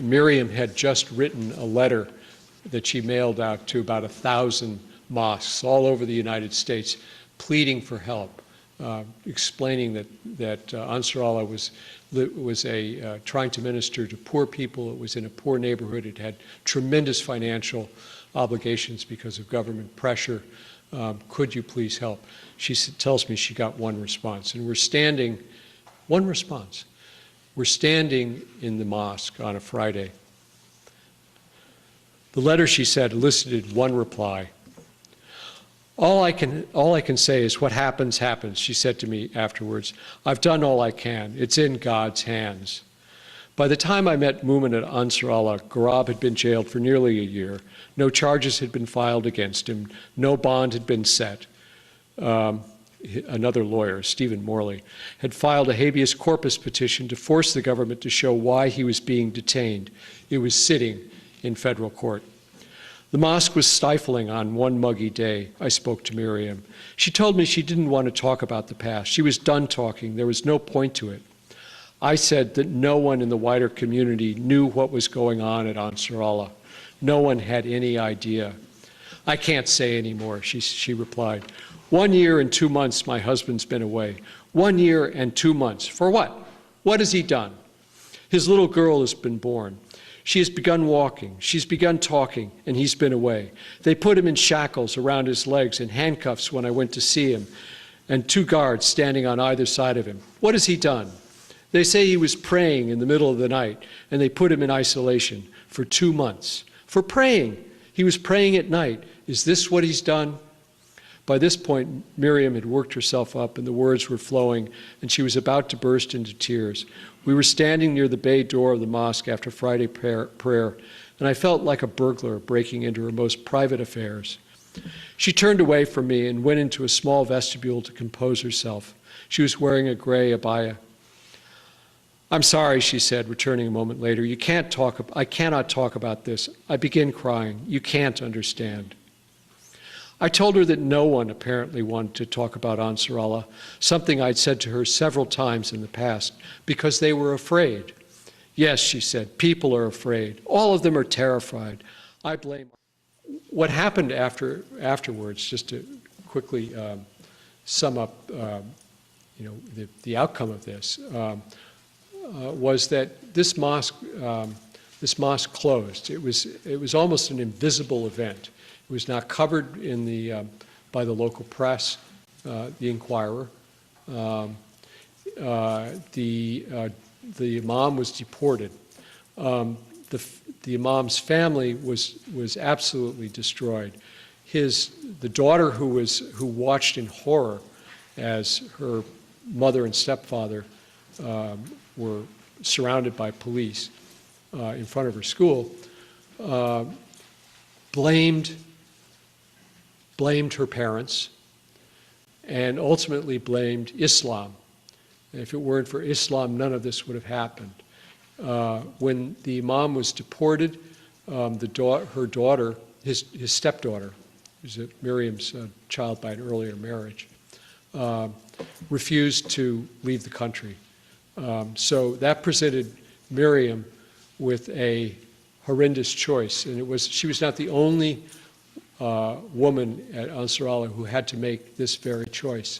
Miriam had just written a letter that she mailed out to about 1,000 mosques all over the United States, pleading for help, explaining that Ansar Allah was trying to minister to poor people. It was in a poor neighborhood. It had tremendous financial obligations because of government pressure. Could you please help? She tells me she got one response, and we're standing in the mosque on a Friday. The letter, she said, elicited one reply. All I can say is what happens, happens, she said to me afterwards. I've done all I can. It's in God's hands. By the time I met Mohamed at Ansar Allah, Gharab had been jailed for nearly a year. No charges had been filed against him. No bond had been set. Another lawyer, Stephen Morley, had filed a habeas corpus petition to force the government to show why he was being detained. It was sitting in federal court. The mosque was stifling on one muggy day. I spoke to Miriam. She told me she didn't want to talk about the past. She was done talking. There was no point to it. I said that no one in the wider community knew what was going on at Ansar Allah. No one had any idea. I can't say anymore, she replied. 1 year and 2 months my husband's been away. 1 year and 2 months. For what? What has he done? His little girl has been born. She has begun walking. She's begun talking, and he's been away. They put him in shackles around his legs and handcuffs when I went to see him, and 2 guards standing on either side of him. What has he done? They say he was praying in the middle of the night, and they put him in isolation for 2 months. For praying. He was praying at night. Is this what he's done? By this point, Miriam had worked herself up, and the words were flowing, and she was about to burst into tears. We were standing near the bay door of the mosque after Friday prayer, and I felt like a burglar breaking into her most private affairs. She turned away from me and went into a small vestibule to compose herself. She was wearing a gray abaya. I'm sorry, she said, returning a moment later. I cannot talk about this. I begin crying. You can't understand. I told her that no one apparently wanted to talk about Ansar Allah, something I'd said to her several times in the past, because they were afraid. Yes, she said, people are afraid. All of them are terrified. I blame. What happened afterwards, just to quickly sum up the outcome of this, was that this mosque closed. It was almost an invisible event. It was not covered by the local press, the Inquirer. The imam was deported. The imam's family was absolutely destroyed. The daughter who watched in horror as her mother and stepfather were surrounded by police in front of her school, blamed her parents, and ultimately blamed Islam. And if it weren't for Islam, none of this would have happened. When the imam was deported, her daughter, his stepdaughter, who's Miriam's child by an earlier marriage, refused to leave the country. So that presented Miriam with a horrendous choice, and she was not the only woman at Ansar Allah who had to make this very choice.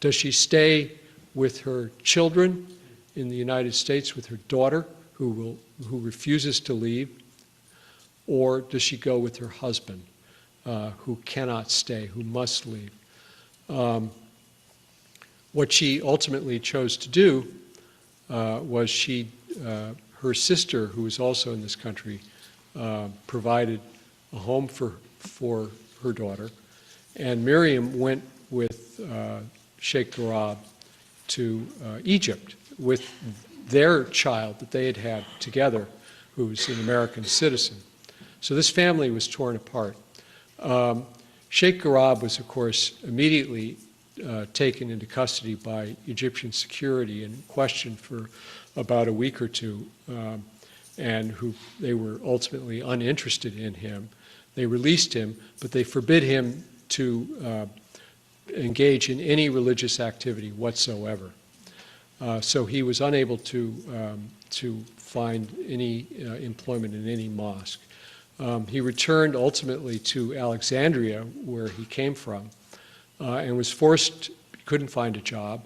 Does she stay with her children in the United States, with her daughter who refuses to leave, or does she go with her husband who cannot stay, who must leave? What she ultimately chose to do was her sister, who was also in this country, provided a home for her daughter, and Miriam went with Sheikh Gharab to Egypt with their child that they had had together, who's an American citizen. So this family was torn apart. Sheikh Gharab was, of course, immediately taken into custody by Egyptian security and questioned for about a week or two, and they were ultimately uninterested in him. They released him, but they forbid him to engage in any religious activity whatsoever. So he was unable to find any employment in any mosque. He returned ultimately to Alexandria, where he came from, and was forced, couldn't find a job.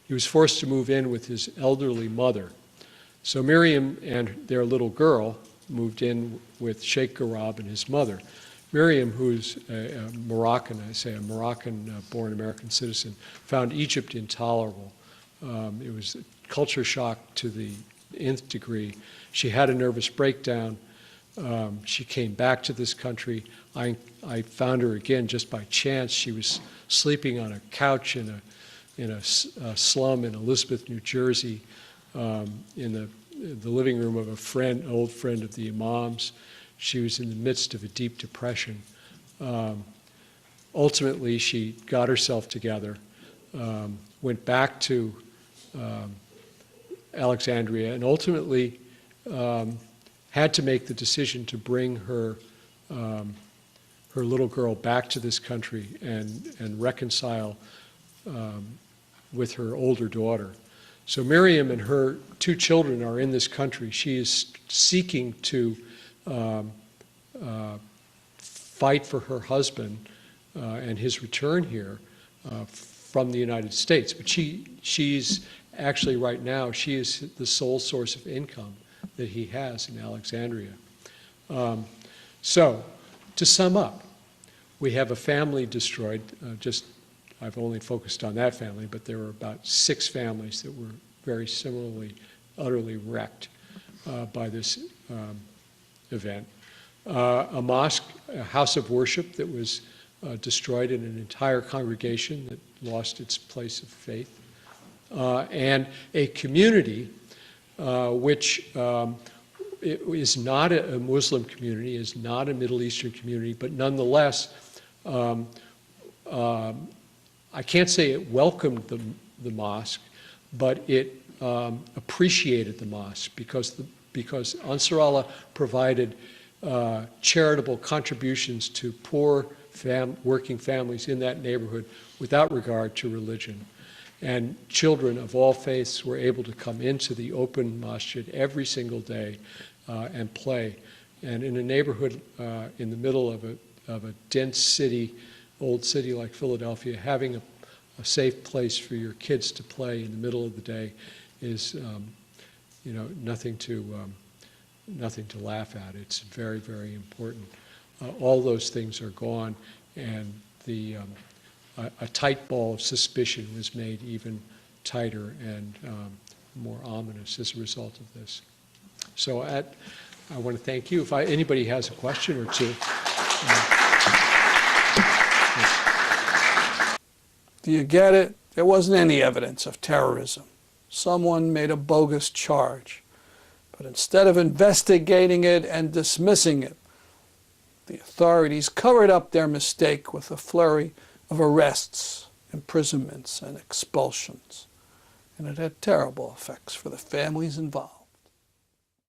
He was forced to move in with his elderly mother. So Miriam and their little girl moved in with Sheikh Garab and his mother. Miriam, who's a Moroccan, I say a Moroccan-born American citizen, found Egypt intolerable. It was a culture shock to the nth degree. She had a nervous breakdown. She came back to this country. I found her again just by chance. She was sleeping on a couch in a slum in Elizabeth, New Jersey, in the living room of a friend, an old friend of the Imam's. She was in the midst of a deep depression. Ultimately, she got herself together, went back to Alexandria, and ultimately had to make the decision to bring her little girl back to this country and reconcile with her older daughter. So Miriam and her 2 children are in this country. She is seeking to fight for her husband and his return here from the United States. But she's actually right now, she is the sole source of income that he has in Alexandria. So to sum up, we have a family destroyed. I've only focused on that family, but there were about 6 families that were very similarly, utterly wrecked by this event. A mosque, a house of worship that was destroyed, in an entire congregation that lost its place of faith, and a community which is not a Muslim community, is not a Middle Eastern community, but nonetheless, I can't say it welcomed the mosque, but it appreciated the mosque because Ansar Allah provided charitable contributions to poor working families in that neighborhood without regard to religion. And children of all faiths were able to come into the open masjid every single day and play. And in a neighborhood in the middle of a dense city, old city like Philadelphia, having a safe place for your kids to play in the middle of the day is, nothing to laugh at. It's very, very important. All those things are gone, and a tight ball of suspicion was made even tighter and more ominous as a result of this. So I want to thank you. If anybody has a question or two. Do you get it? There wasn't any evidence of terrorism. Someone made a bogus charge. But instead of investigating it and dismissing it, the authorities covered up their mistake with a flurry of arrests, imprisonments, and expulsions. And it had terrible effects for the families involved.